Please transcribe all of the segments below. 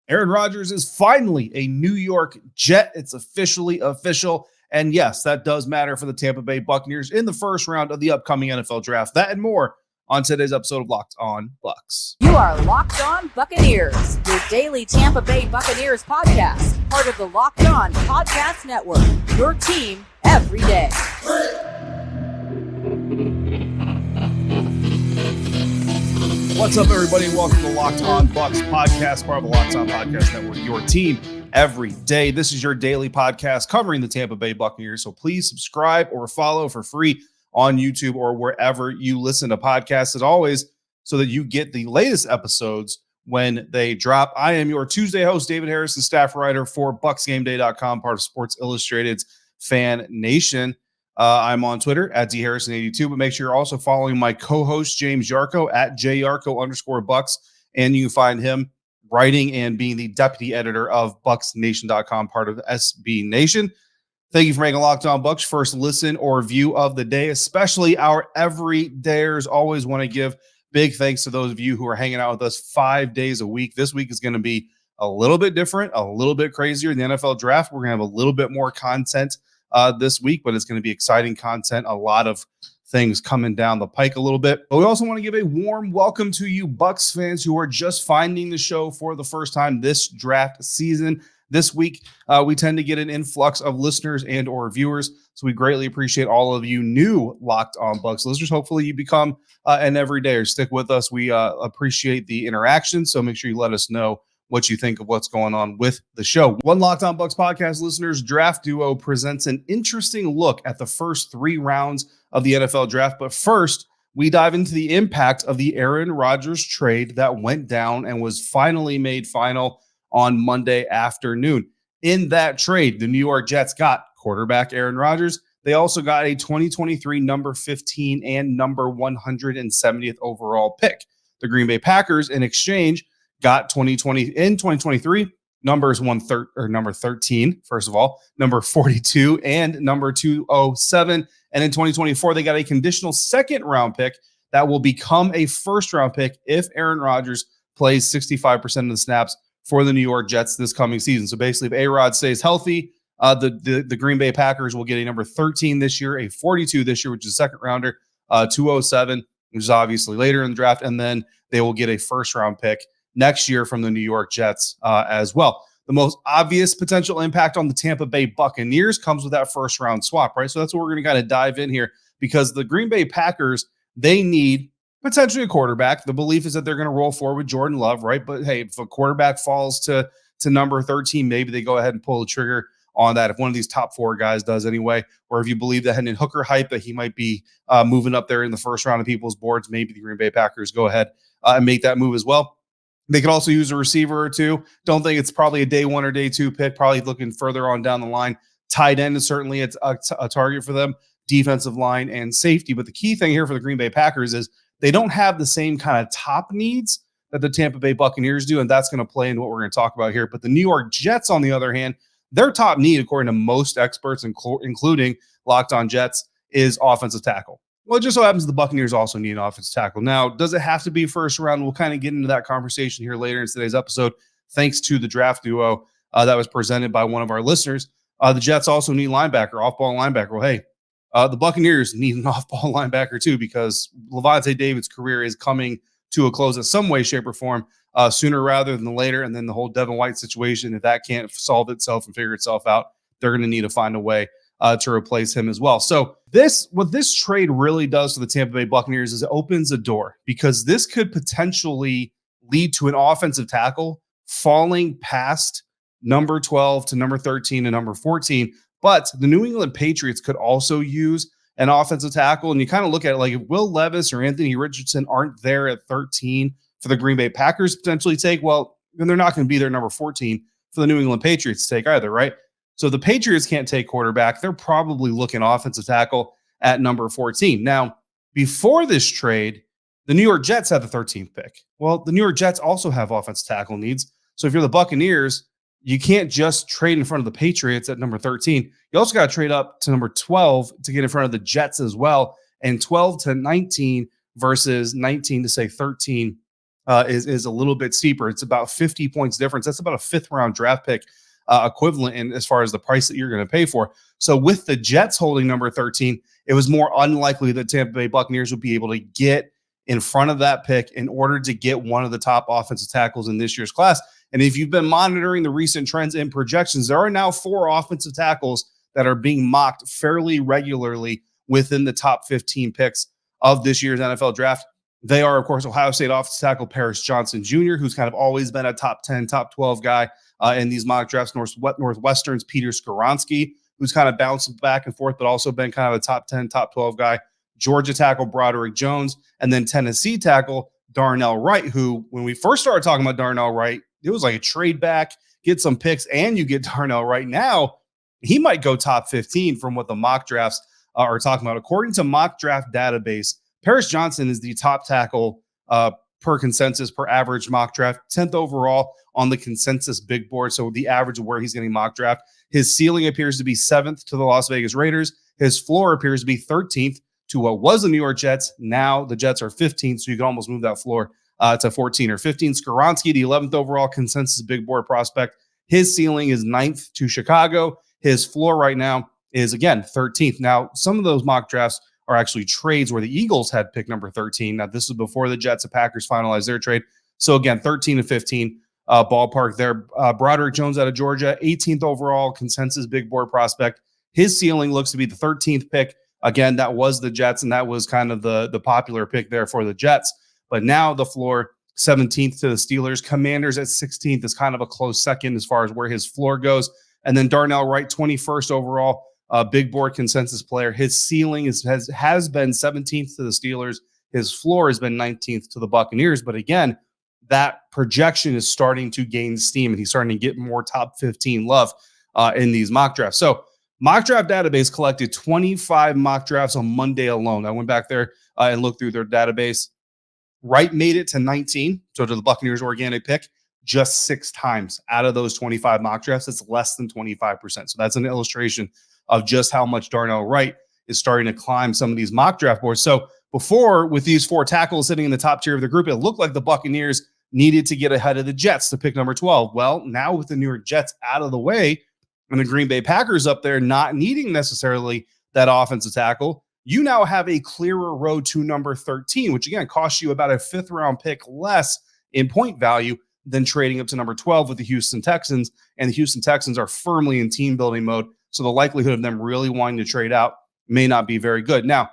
Aaron Rodgers is finally a New York Jet. It's officially official. And yes, that does matter for the Tampa Bay Buccaneers in the first round of the upcoming NFL Draft. That and more on today's episode of Locked On Bucs. You are Locked On Buccaneers, your daily Tampa Bay Buccaneers podcast, part of the Locked On Podcast Network, your team every day. What's up, everybody? Welcome to Locked On Bucs podcast, part of the Locked On Podcast Network, your team every day. This is your daily podcast covering the Tampa Bay Buccaneers, so please subscribe or follow for free on YouTube or wherever you listen to podcasts, as always, so that you get the latest episodes when they drop. I am your Tuesday host, David Harrison, staff writer for BucsGameDay.com, part of Sports Illustrated's FanNation. I'm on Twitter at DHarrison82, but make sure you're also following my co-host, James Yarko, at JYarko_Bucs, and you can find him writing and being the deputy editor of BucsNation.com, part of SB Nation. Thank you for making Locked On Bucs first listen or view of the day, especially our everydayers. Always want to give big thanks to those of you who are hanging out with us 5 days a week. This week is going to be a little bit different, a little bit crazier. In the NFL Draft, we're going to have a little bit more content this week, but it's going to be exciting content. A lot of things coming down the pike a little bit. But we also want to give a warm welcome to you Bucs fans who are just finding the show for the first time this draft season. This week, we tend to get an influx of listeners and or viewers, so we greatly appreciate all of you new Locked On Bucs listeners. Hopefully you become an everydayer. Stick with us. We appreciate the interaction, so make sure you let us know what you think of what's going on with the show. One Locked On Bucs podcast listeners draft duo presents an interesting look at the first 3 rounds of the NFL Draft. But first, we dive into the impact of the Aaron Rodgers trade that went down and was finally made final on Monday afternoon. In that trade, the New York Jets got quarterback Aaron Rodgers. They also got a 2023 number 15 and number 170th overall pick. The Green Bay Packers, in exchange, got 2023 number 13, first of all, number 42 and number 207. And in 2024, they got a conditional second round pick that will become a first round pick if Aaron Rodgers plays 65% of the snaps for the New York Jets this coming season. So basically, if A-Rod stays healthy, the Green Bay Packers will get a number 13 this year, a 42 this year, which is a second rounder, 207, which is obviously later in the draft, and then they will get a first round pick next year from the New York Jets as well. The most obvious potential impact on the Tampa Bay Buccaneers comes with that first round swap, right? So that's what we're going to kind of dive in here, because the Green Bay Packers, they need potentially a quarterback. The belief is that they're going to roll forward with Jordan Love, right? But hey, if a quarterback falls to number 13, maybe they go ahead and pull the trigger on that. If one of these top 4 guys does anyway, or if you believe that Hendon Hooker hype that he might be moving up there in the first round of people's boards, maybe the Green Bay Packers go ahead and make that move as well. They could also use a receiver or two. Don't think it's probably a day 1 or day 2 pick, probably looking further on down the line. Tight end is certainly a target for them, defensive line and safety. But the key thing here for the Green Bay Packers is they don't have the same kind of top needs that the Tampa Bay Buccaneers do, and that's going to play into what we're going to talk about here. But the New York Jets, on the other hand, their top need, according to most experts, including Locked On Jets, is offensive tackle. Well, it just so happens the Buccaneers also need an offensive tackle. Now, does it have to be first round? We'll kind of get into that conversation here later in today's episode, thanks to the draft duo that was presented by one of our listeners. The Jets also need linebacker, off-ball linebacker. Well, hey, the Buccaneers need an off-ball linebacker too, because Lavonte David's career is coming to a close in some way, shape, or form sooner rather than later. And then the whole Devin White situation, if that can't solve itself and figure itself out, they're going to need to find a way to replace him as well. So what this trade really does to the Tampa Bay Buccaneers is it opens a door, because this could potentially lead to an offensive tackle falling past number 12 to number 13 and number 14. But the New England Patriots could also use an offensive tackle. And you kind of look at it like, if Will Levis or Anthony Richardson aren't there at 13 for the Green Bay Packers potentially take, well, then they're not going to be there number 14 for the New England Patriots to take either, right? So the Patriots can't take quarterback. They're probably looking offensive tackle at number 14. Now, before this trade, the New York Jets had the 13th pick. Well, the New York Jets also have offensive tackle needs. So if you're the Buccaneers, you can't just trade in front of the Patriots at number 13. You also got to trade up to number 12 to get in front of the Jets as well. And 12 to 19 versus 19 to say 13 is a little bit steeper. It's about 50 points difference. That's about a 5th round draft pick equivalent in as far as the price that you're going to pay for. So with the Jets holding number 13, it was more unlikely that Tampa Bay Buccaneers would be able to get in front of that pick in order to get one of the top offensive tackles in this year's class. And if you've been monitoring the recent trends and projections, there are now 4 offensive tackles that are being mocked fairly regularly within the top 15 picks of this year's NFL draft. They are, of course, Ohio State offensive tackle Paris Johnson Jr., who's kind of always been a top 10, top 12 guy in these mock drafts. Northwestern's Peter Skoronski, who's kind of bounced back and forth, but also been kind of a top 10, top 12 guy. Georgia tackle Broderick Jones, and then Tennessee tackle Darnell Wright, who, when we first started talking about Darnell Wright, it was like a trade back, get some picks, and you get Darnell Wright. Now, he might go top 15 from what the mock drafts are talking about. According to Mock Draft Database, Paris Johnson is the top tackle per consensus, per average mock draft, 10th overall on the consensus big board. So the average of where he's getting mock draft. His ceiling appears to be 7th to the Las Vegas Raiders. His floor appears to be 13th to what was the New York Jets. Now the Jets are 15th, so you can almost move that floor to 14 or 15. Skoronski, the 11th overall consensus big board prospect. His ceiling is 9th to Chicago. His floor right now is, again, 13th. Now, some of those mock drafts are actually trades where the Eagles had pick number 13. Now, this was before the Jets and Packers finalized their trade. So, again, 13 and 15 ballpark there. Broderick Jones out of Georgia, 18th overall consensus big board prospect. His ceiling looks to be the 13th pick. Again, that was the Jets, and that was kind of the popular pick there for the Jets. But now the floor, 17th to the Steelers. Commanders at 16th is kind of a close second as far as where his floor goes. And then Darnell Wright, 21st overall, big board consensus player. His ceiling has been 17th to the Steelers. His floor has been 19th to the Buccaneers. But again, that projection is starting to gain steam, and he's starting to get more top 15 love in these mock drafts. So Mock Draft Database collected 25 mock drafts on Monday alone. I went back there and looked through their database. Wright made it to 19, so to the Buccaneers' organic pick, just 6 times out of those 25 mock drafts. It's less than 25%. So that's an illustration of just how much Darnell Wright is starting to climb some of these mock draft boards. So before, with these 4 tackles sitting in the top tier of the group, it looked like the Buccaneers needed to get ahead of the Jets to pick number 12. Well, now with the New York Jets out of the way and the Green Bay Packers up there not needing necessarily that offensive tackle, you now have a clearer road to number 13, which again costs you about a 5th round pick less in point value than trading up to number 12 with the Houston Texans. And the Houston Texans are firmly in team building mode. So the likelihood of them really wanting to trade out may not be very good. Now,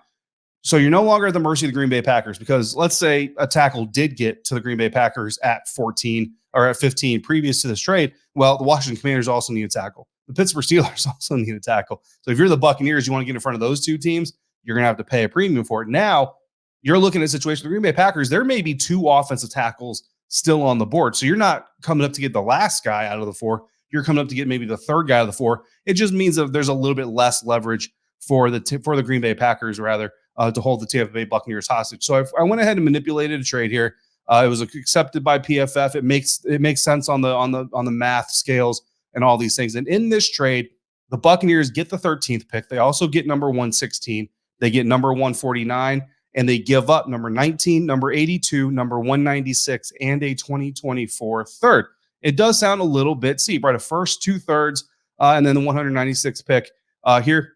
so you're no longer at the mercy of the Green Bay Packers, because let's say a tackle did get to the Green Bay Packers at 14 or at 15 previous to this trade. Well, the Washington Commanders also need a tackle. The Pittsburgh Steelers also need a tackle. So if you're the Buccaneers, you want to get in front of those 2 teams, you're going to have to pay a premium for it. Now, you're looking at a situation, the Green Bay Packers, there may be 2 offensive tackles still on the board. So you're not coming up to get the last guy out of the 4. You're coming up to get maybe the 3rd guy out of the 4. It just means that there's a little bit less leverage for the Green Bay Packers, rather, to hold the Tampa Bay Buccaneers hostage. So I went ahead and manipulated a trade here. It was accepted by PFF. It makes sense on the math scales and all these things. And in this trade, the Buccaneers get the 13th pick. They also get number 116. They get number 149, and they give up number 19, number 82, number 196, and a 2024 third. It does sound a little bit steep, right? A first, 2/3, and then the 196th pick here.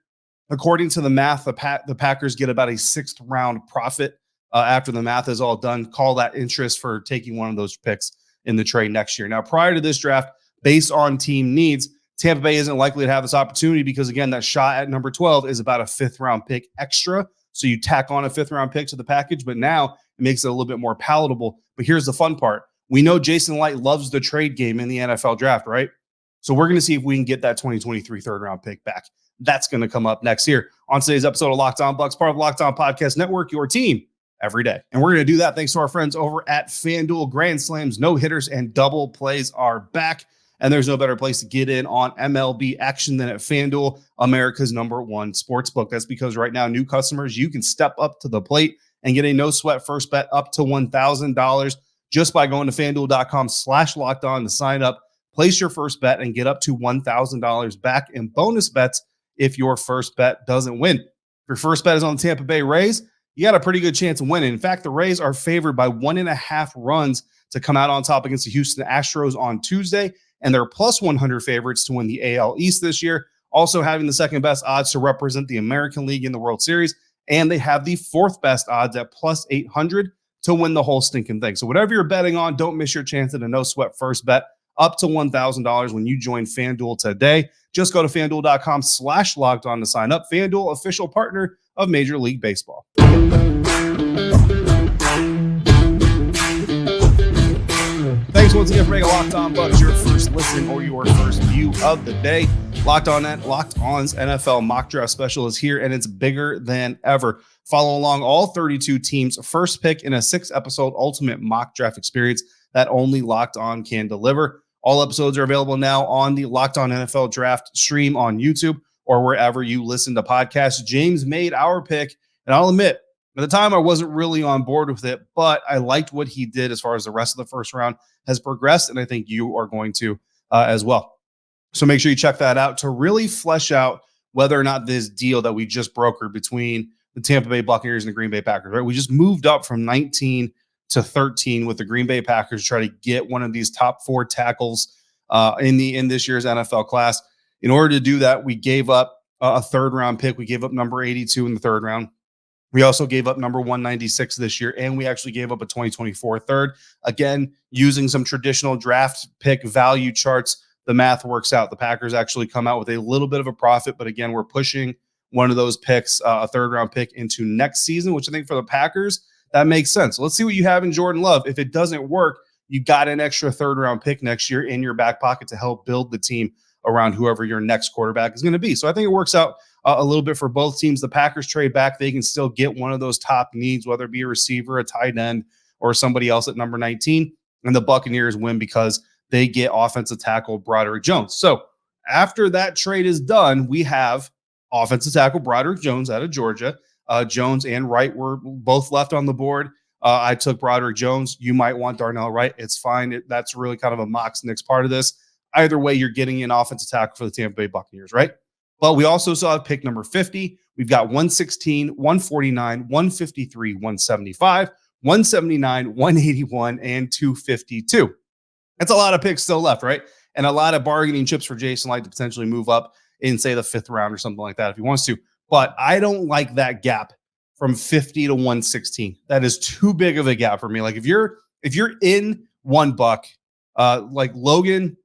According to the math, the Packers get about a 6th round profit after the math is all done. Call that interest for taking one of those picks in the trade next year. Now, prior to this draft, based on team needs, Tampa Bay isn't likely to have this opportunity because, again, that shot at number 12 is about a 5th round pick extra. So you tack on a 5th round pick to the package, but now it makes it a little bit more palatable. But here's the fun part. We know Jason Light loves the trade game in the NFL draft, right? So we're going to see if we can get that 2023 3rd round pick back. That's going to come up next year on today's episode of Locked On Bucs, part of Locked On Podcast Network, your team every day. And we're going to do that thanks to our friends over at FanDuel. Grand slams, no hitters, and double plays are back. And there's no better place to get in on MLB action than at FanDuel, America's #1 sportsbook. That's because right now, new customers, you can step up to the plate and get a no-sweat first bet up to $1,000 just by going to FanDuel.com/lockedon to sign up, place your first bet, and get up to $1,000 back in bonus bets if your first bet doesn't win. If your first bet is on the Tampa Bay Rays, you got a pretty good chance of winning. In fact, the Rays are favored by 1.5 runs to come out on top against the Houston Astros on Tuesday, and they're plus 100 favorites to win the AL East this year, also having the second best odds to represent the American League in the World Series, and they have the fourth best odds at plus 800 to win the whole stinking thing. So whatever you're betting on, don't miss your chance at a no-sweat first bet up to $1,000 when you join FanDuel today. Just go to FanDuel.com/logged-on to sign up. FanDuel, official partner of Major League Baseball. Thanks once again for making Locked On Bucs your first listen or your first view of the day. Locked On's NFL mock draft special is here, and it's bigger than ever. Follow along all 32 teams' first pick in a 6-episode ultimate mock draft experience that only Locked On can deliver. All episodes are available now on the Locked On NFL Draft stream on YouTube or wherever you listen to podcasts. James made our pick, and I'll admit, at the time I wasn't really on board with it, but I liked what he did as far as the rest of the first round has progressed, and I think you are going to as well. So make sure you check that out to really flesh out whether or not this deal that we just brokered between the Tampa Bay Buccaneers and the Green Bay Packers, right? We just moved up from 19 to 13 with the Green Bay Packers to try to get one of these top 4 tackles in this year's NFL class. In order to do that, we gave up a third-round pick. We gave up number 82 in the third round. We also gave up number 196 this year, and we actually gave up a 2024 third. Again, using some traditional draft pick value charts, the math works out. The Packers actually come out with a little bit of a profit, but again, we're pushing one of those picks, a third-round pick, into next season, which I think for the Packers, that makes sense. Let's see what you have in Jordan Love. If it doesn't work, you got an extra third-round pick next year in your back pocket to help build the team around whoever your next quarterback is going to be. So I think it works out a little bit for both teams. The Packers trade back. They can still get one of those top needs, whether it be a receiver, a tight end, or somebody else at number 19. And the Buccaneers win because they get offensive tackle Broderick Jones. So after that trade is done, we have offensive tackle Broderick Jones out of Georgia. Jones and Wright were both left on the board. I took Broderick Jones. You might want Darnell Wright. It's fine. That's really kind of a Mox Knicks part of this. Either way, you're getting an offensive tackle for the Tampa Bay Buccaneers, right? But we also saw pick number 50. We've got 116, 149, 153, 175, 179, 181, and 252. That's a lot of picks still left, right? And a lot of bargaining chips for Jason Light to potentially move up in, say, the 5th round or something like that if he wants to. But I don't like that gap from 50 to 116. That is too big of a gap for me. Like if you're in one buck, like Logan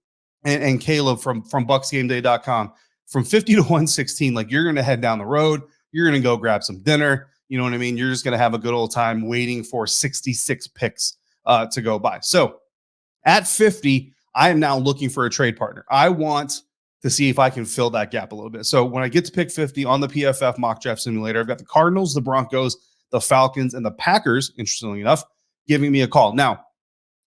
and Caleb from BucsGameDay.com, from 50 to 116, like you're going to head down the road. You're going to go grab some dinner. You know what I mean? You're just going to have a good old time waiting for 66 picks to go by. So at 50, I am now looking for a trade partner. I want to see if I can fill that gap a little bit. So when I get to pick 50 on the PFF mock draft simulator, I've got the Cardinals, the Broncos, the Falcons, and the Packers, interestingly enough, giving me a call. Now,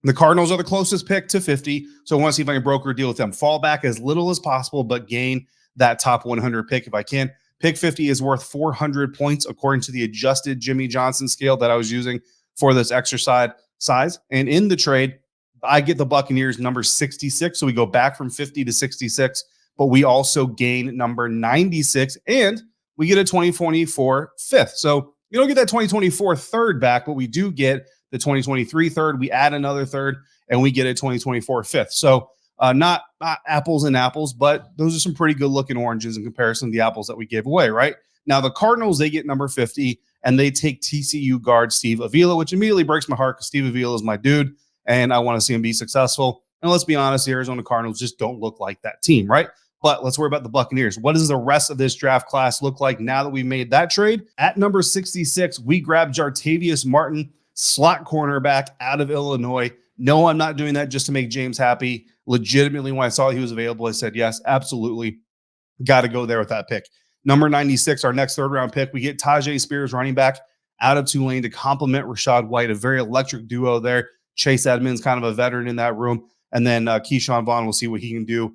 the Cardinals are the closest pick to 50, so I want to see if I can broker a deal with them. Fall back as little as possible, but gain that top 100 pick if I can. Pick 50 is worth 400 points according to the adjusted Jimmy Johnson scale that I was using for this exercise size. And in the trade, I get the Buccaneers number 66, so we go back from 50 to 66, but we also gain number 96, and we get a 2024 fifth. So you don't get that 2024 third back, but we do get the 2023 third. We add another third, and we get a 2024 fifth. So not apples and apples, but those are some pretty good looking oranges in comparison to the apples that we gave away, right? Now, the Cardinals, they get number 50, and they take TCU guard Steve Avila, which immediately breaks my heart because Steve Avila is my dude, and I want to see him be successful. And let's be honest, the Arizona Cardinals just don't look like that team, right? But let's worry about the Buccaneers. What does the rest of this draft class look like now that we made that trade? At number 66, we grabbed Jartavius Martin, slot cornerback out of Illinois. No, I'm not doing that just to make James happy. Legitimately, when I saw he was available, I said, yes, absolutely. Got to go there with that pick. Number 96, our next third-round pick, we get Tajay Spears, running back out of Tulane, to complement Rachaad White, a very electric duo there. Chase Edmonds, kind of a veteran in that room. And then Keyshawn Vaughn, we'll see what he can do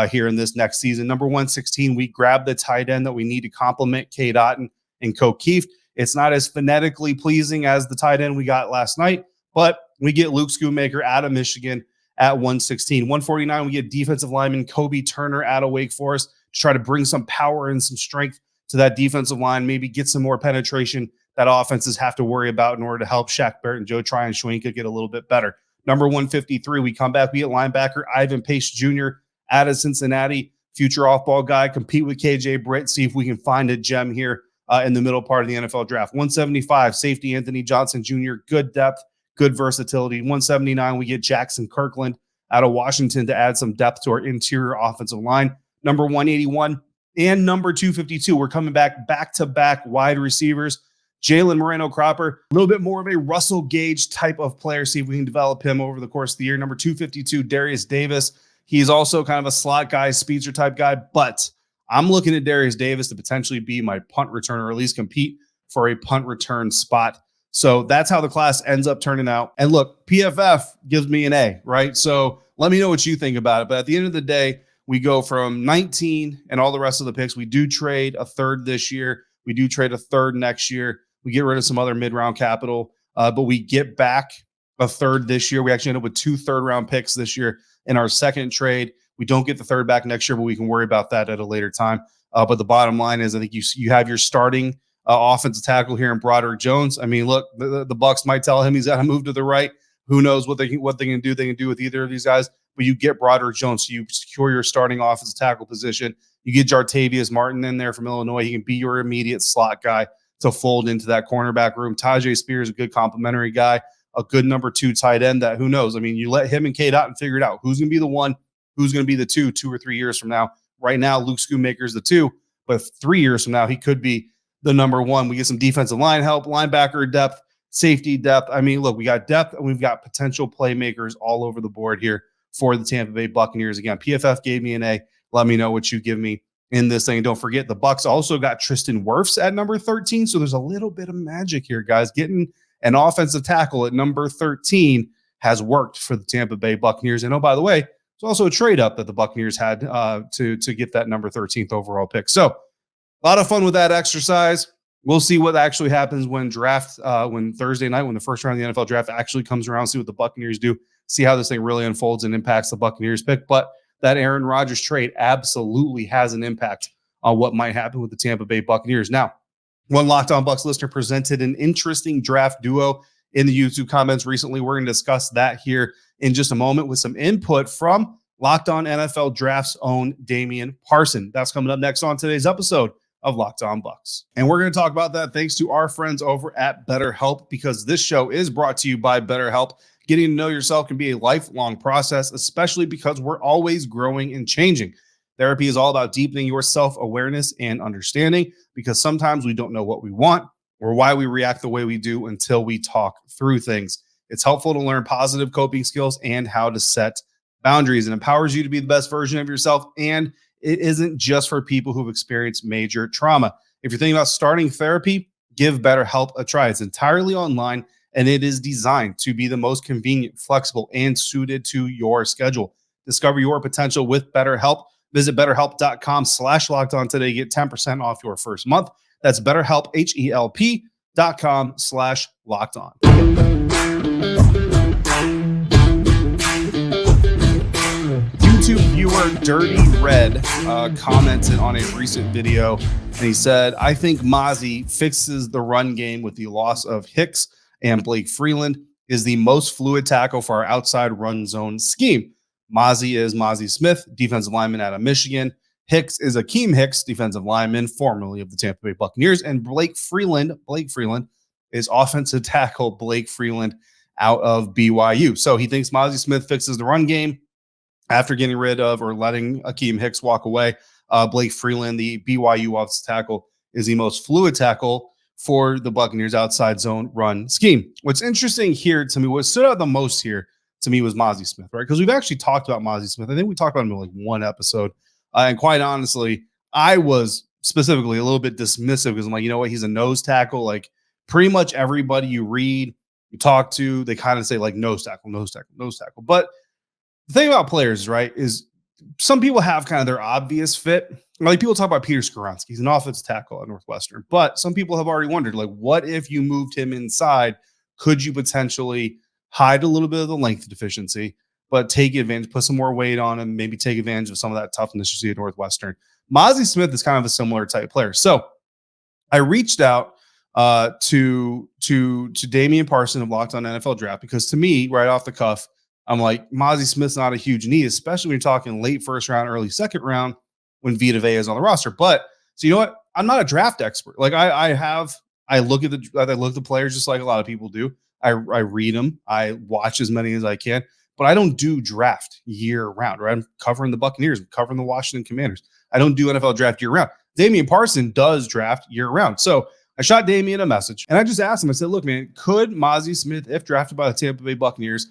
here in this next season. Number 116, we grab the tight end that we need to complement Cade Otton and Ko Kieft. It's not as phonetically pleasing as the tight end we got last night, but we get Luke Schoonmaker out of Michigan at 116. 149, we get defensive lineman Kobe Turner out of Wake Forest to try to bring some power and some strength to that defensive line, maybe get some more penetration that offenses have to worry about in order to help Shaq Barrett and Joe Tryon-Schwenka get a little bit better. Number 153, we come back. We get linebacker Ivan Pace Jr. out of Cincinnati, future off-ball guy, compete with KJ Britt, see if we can find a gem here in the middle part of the NFL draft. 175, safety Anthony Johnson Jr., good depth, good versatility. 179, we get Jackson Kirkland out of Washington to add some depth to our interior offensive line. Number 181 and number 252, we're coming back-to-back wide receivers. Jalen Moreno-Cropper, a little bit more of a Russell Gage type of player. See if we can develop him over the course of the year. Number 252, Darius Davis. He's also kind of a slot guy, speedster type guy, but I'm looking at Darius Davis to potentially be my punt returner, or at least compete for a punt return spot. So that's how the class ends up turning out. And look, PFF gives me an A, right? So let me know what you think about it. But at the end of the day, we go from 19 and all the rest of the picks. We do trade a third this year. We do trade a third next year. We get rid of some other mid-round capital, but we get back a third this year. We actually end up with 2 third-round picks this year in our second trade. We don't get the third back next year, but we can worry about that at a later time. But the bottom line is I think you have your starting offensive tackle here in Broderick Jones. I mean, look, the Bucs might tell him he's got to move to the right. Who knows what they can do? They can do with either of these guys. But you get Broderick Jones, so you secure your starting offensive tackle position. You get Jartavius Martin in there from Illinois. He can be your immediate slot guy to fold into that cornerback room. Tajay Spears, a good complimentary guy, a good number 2 tight end that who knows? I mean, you let him and Cade Otton figure it out. Who's going to be the one? Who's going to be the 2 or 3 years from now? Right now, Luke Schoonmaker's the 2, but 3 years from now, he could be the number 1. We get some defensive line help, linebacker depth, safety depth. I mean, look, we got depth and we've got potential playmakers all over the board here for the Tampa Bay Buccaneers. Again, PFF gave me an A. Let me know what you give me in this thing. And don't forget, the Bucs also got Tristan Wirfs at number 13. So there's a little bit of magic here, guys. Getting an offensive tackle at number 13 has worked for the Tampa Bay Buccaneers. And oh, by the way, it's also a trade up that the Buccaneers had to get that number 13th overall pick. So a lot of fun with that exercise. We'll see what actually happens when Thursday night, when the first round of the NFL draft actually comes around, see what the Buccaneers do, see how this thing really unfolds and impacts the Buccaneers pick. But that Aaron Rodgers trade absolutely has an impact on what might happen with the Tampa Bay Buccaneers. Now, one Locked On Bucs listener presented an interesting draft duo in the YouTube comments recently. We're going to discuss that here in just a moment with some input from Locked On NFL Draft's own Damian Parson. That's coming up next on today's episode of Locked On Bucs. And we're going to talk about that thanks to our friends over at BetterHelp, because this show is brought to you by BetterHelp. Getting to know yourself can be a lifelong process, especially because we're always growing and changing. Therapy is all about deepening your self-awareness and understanding, because sometimes we don't know what we want or why we react the way we do until we talk through things. It's helpful to learn positive coping skills and how to set boundaries. It empowers you to be the best version of yourself, and it isn't just for people who've experienced major trauma. If you're thinking about starting therapy, give BetterHelp a try. It's entirely online, and it is designed to be the most convenient, flexible, and suited to your schedule. Discover your potential with BetterHelp. Visit BetterHelp.com/lockedon today. Get 10% off your first month. That's BetterHelp, HELP.com/lockedon. YouTube viewer Dirty Red commented on a recent video, and he said, I think Mazi fixes the run game with the loss of Hicks, and Blake Freeland is the most fluid tackle for our outside run zone scheme. Mazi is Mazi Smith, defensive lineman out of Michigan. Hicks is Akeem Hicks, defensive lineman, formerly of the Tampa Bay Buccaneers. And Blake Freeland is offensive tackle Blake Freeland out of BYU. So he thinks Mazi Smith fixes the run game after getting rid of or letting Akeem Hicks walk away. Blake Freeland, the BYU offensive tackle, is the most fluid tackle for the Buccaneers outside zone run scheme. What's interesting here to me, what stood out the most here to me was Mazi Smith, right? Because we've actually talked about Mazi Smith. I think we talked about him in like one episode. And quite honestly, I was specifically a little bit dismissive because I'm like, you know what? He's a nose tackle. Like pretty much everybody you read, you talk to, they kind of say like nose tackle, nose tackle, nose tackle. But the thing about players, right, is some people have kind of their obvious fit. Like people talk about Peter Skoronski. He's an offensive tackle at Northwestern. But some people have already wondered, like, what if you moved him inside? Could you potentially hide a little bit of the length deficiency, but take advantage, put some more weight on him, maybe take advantage of some of that toughness you see at Northwestern? Mazi Smith is kind of a similar type player. So I reached out to Damian Parson of Locked On NFL Draft, because to me, right off the cuff, I'm like, Mazi Smith's not a huge need, especially when you're talking late first round, early second round when Vita Vea is on the roster. But so you know what? I'm not a draft expert. Like I look at the players just like a lot of people do. I read them. I watch as many as I can, but I don't do draft year round. Right? I'm covering the Buccaneers, I'm covering the Washington Commanders. I don't do NFL draft year round. Damian Parson does draft year round. So I shot Damian a message and I just asked him. I said, "Look, man, could Mazi Smith, if drafted by the Tampa Bay Buccaneers,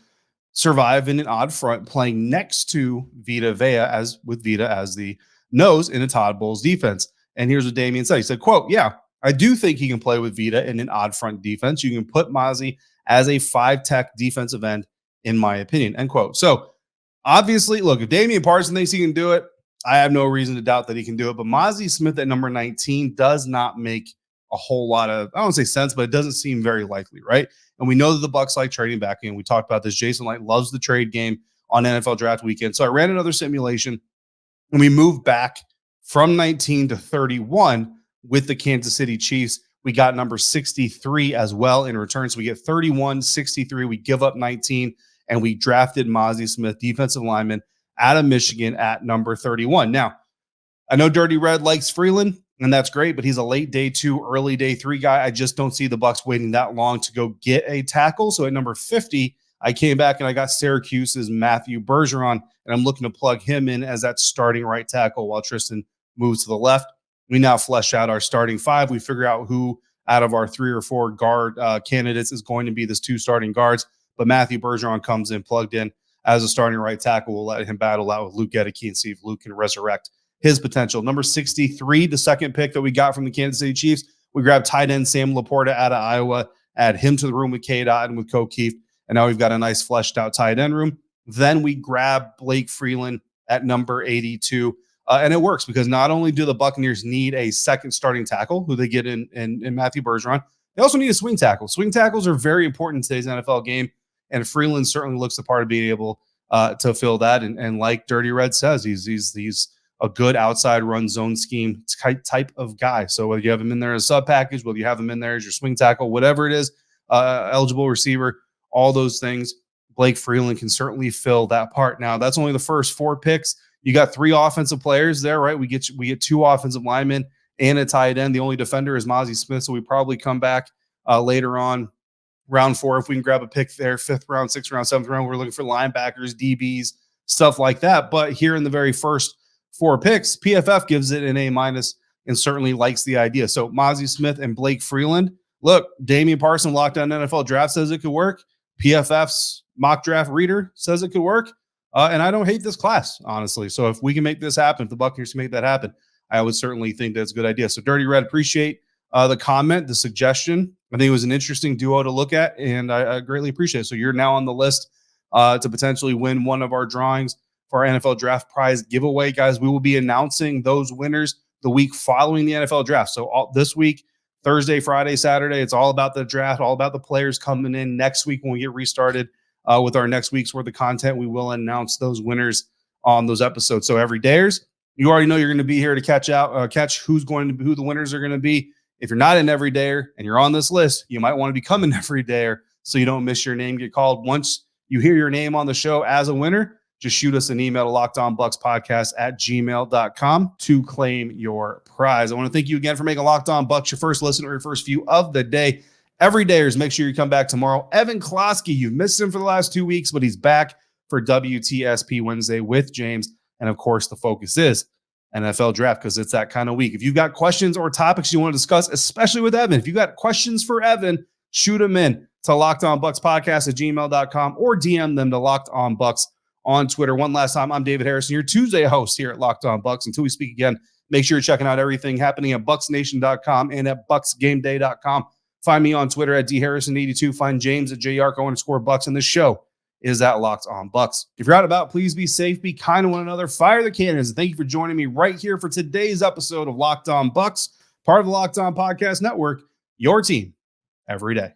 survive in an odd front playing next to Vita Vea as the nose in a Todd Bowles defense?" And here's what Damian said. He said, quote, "Yeah, I do think he can play with Vita in an odd front defense. You can put Mazi as a 5-tech defensive end, in my opinion," end quote. So obviously, look, if Damian Parson thinks he can do it, I have no reason to doubt that he can do it. But Mazi Smith at number 19 does not make a whole lot of, I don't say sense, but it doesn't seem very likely, right? And we know that the Bucs like trading back in. We talked about this. Jason Light loves the trade game on NFL draft weekend. So I ran another simulation and we moved back from 19 to 31 with the Kansas City Chiefs. We got number 63 as well in return. So we get 31, 63. We give up 19 and we drafted Mazi Smith, defensive lineman out of Michigan at number 31. Now, I know Dirty Red likes Freeland, and that's great, but he's a late day 2, early day 3 guy. I just don't see the Bucs waiting that long to go get a tackle. So at number 50, I came back and I got Syracuse's Matthew Bergeron, and I'm looking to plug him in as that starting right tackle while Tristan moves to the left. We now flesh out our starting 5. We figure out who out of our 3 or 4 guard candidates is going to be this 2 starting guards. But Matthew Bergeron comes in plugged in as a starting right tackle. We'll let him battle out with Luke Gedeke and see if Luke can resurrect his potential. Number 63, the second pick that we got from the Kansas City Chiefs, we grabbed tight end Sam Laporta out of Iowa, add him to the room with K-Dot and with O'Keefe, and now we've got a nice fleshed out tight end room. Then we grab Blake Freeland at number 82. And it works because not only do the Buccaneers need a second starting tackle, who they get in Matthew Bergeron, they also need a swing tackle. Swing tackles are very important in today's NFL game, and Freeland certainly looks the part of being able to fill that. And like Dirty Red says, he's a good outside run zone scheme type of guy. So whether you have him in there as a sub package, whether you have him in there as your swing tackle, whatever it is, eligible receiver, all those things, Blake Freeland can certainly fill that part. Now, that's only the first 4 picks. You got 3 offensive players there, right? We get 2 offensive linemen and a tight end. The only defender is Mazi Smith, so we probably come back later on, round 4, if we can grab a pick there, 5th round, 6th round, 7th round. We're looking for linebackers, DBs, stuff like that. But here in the very first 4 picks, PFF gives it an A- and certainly likes the idea. So Mazi Smith and Blake Freeland. Look, Damian Parson, Locked On NFL Draft, says it could work. PFF's mock draft reader says it could work. And I don't hate this class, honestly. So if we can make this happen, if the Buccaneers can make that happen, I would certainly think that's a good idea. So Dirty Red, appreciate the comment, the suggestion. I think it was an interesting duo to look at, and I greatly appreciate it. So you're now on the list to potentially win one of our drawings for our NFL Draft Prize giveaway. Guys, we will be announcing those winners the week following the NFL Draft. So this week, Thursday, Friday, Saturday, it's all about the draft, all about the players coming in. Next week when we get restarted with our next week's worth of content, we will announce those winners on those episodes. So every dayers, you already know you're going to be here to catch who the winners are going to be. If you're not an everydayer and you're on this list, you might want to become an everydayer so you don't miss your name get called. Once you hear your name on the show as a winner, just shoot us an email to lockedonbuckspodcast@gmail.com to claim your prize. I want to thank you again for making Locked On Bucs your first listen or your first view of the day. Everydayers, make sure you come back tomorrow. Evan Klosky, you've missed him for the last 2 weeks, but he's back for WTSP Wednesday with James. And of course, the focus is NFL Draft because it's that kind of week. If you've got questions or topics you want to discuss, especially with Evan, if you've got questions for Evan, shoot them in to lockedonbuckspodcast@gmail.com or DM them to Locked On Bucs on Twitter. One last time, I'm David Harrison, your Tuesday host here at Locked On Bucs. Until we speak again, make sure you're checking out everything happening at bucksnation.com and at bucksgameday.com. Find me on Twitter at dharrison82. Find James at jyarko_Bucs. And the show is at Locked On Bucs. If you're out about, please be safe, be kind to one another, fire the cannons. And thank you for joining me right here for today's episode of Locked On Bucs, part of the Locked On Podcast Network, your team every day.